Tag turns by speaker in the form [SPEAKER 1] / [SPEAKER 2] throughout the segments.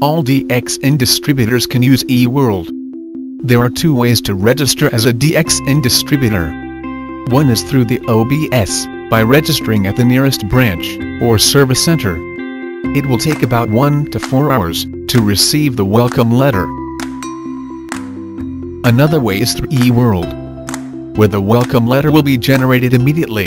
[SPEAKER 1] All DXN distributors can use eWorld. There are two ways to register as a DXN distributor. One is through the OBS, by registering at the nearest branch or service center. It will take about 1 to 4 hours to receive the welcome letter. Another way is through eWorld, where the welcome letter will be generated immediately.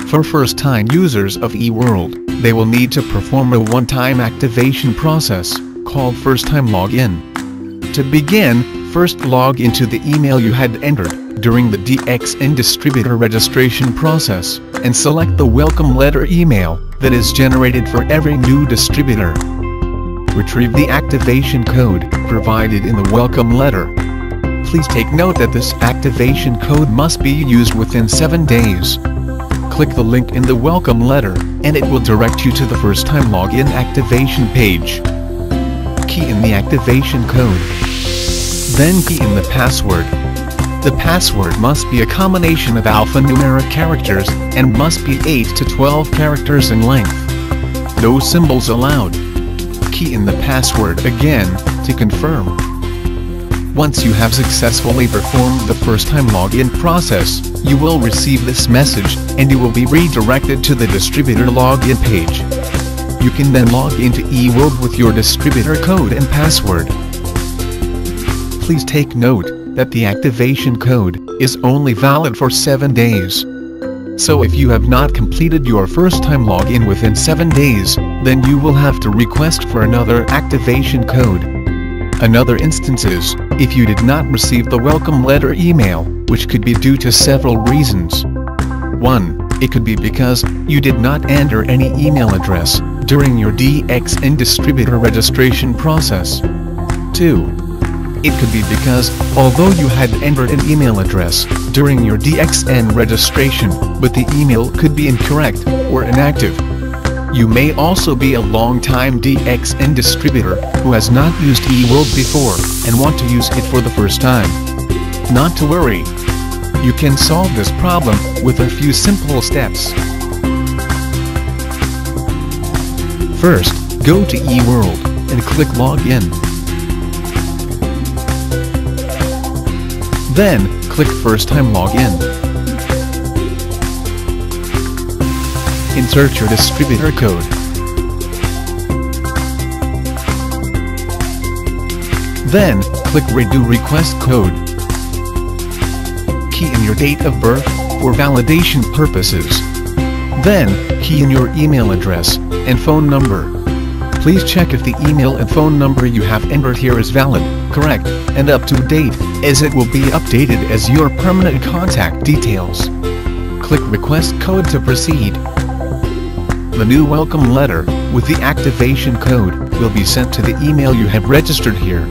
[SPEAKER 1] For first-time users of eWorld, they will need to perform a one-time activation process, called first-time login. To begin, first log into the email you had entered during the DXN distributor registration process, and select the welcome letter email that is generated for every new distributor. Retrieve the activation code provided in the welcome letter. Please take note that this activation code must be used within 7 days. Click the link in the welcome letter, and it will direct you to the first-time login activation page. Key in the activation code. Then key in the password. The password must be a combination of alphanumeric characters, and must be 8 to 12 characters in length. No symbols allowed. Key in the password again, to confirm. Once you have successfully performed the first-time login process, you will receive this message, and you will be redirected to the distributor login page. You can then log into eWorld with your distributor code and password. Please take note that the activation code is only valid for 7 days. So if you have not completed your first-time login within 7 days, then you will have to request for another activation code. Another instance is, if you did not receive the welcome letter email, which could be due to several reasons. 1. It could be because you did not enter any email address during your DXN distributor registration process. 2. It could be because, although you had entered an email address during your DXN registration, but the email could be incorrect or inactive. You may also be a long-time DXN distributor who has not used eWorld before and want to use it for the first time. Not to worry. You can solve this problem with a few simple steps. First, go to eWorld and click Login. Then, click First-Time Login. Insert your distributor code. Then, click Redo Request Code. Key in your date of birth for validation purposes. Then, key in your email address and phone number. Please check if the email and phone number you have entered here is valid, correct, and up to date, as it will be updated as your permanent contact details. Click Request Code to proceed. The new welcome letter, with the activation code, will be sent to the email you have registered here.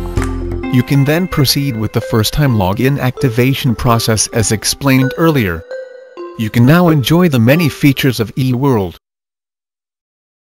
[SPEAKER 1] You can then proceed with the first-time login activation process as explained earlier. You can now enjoy the many features of eWorld.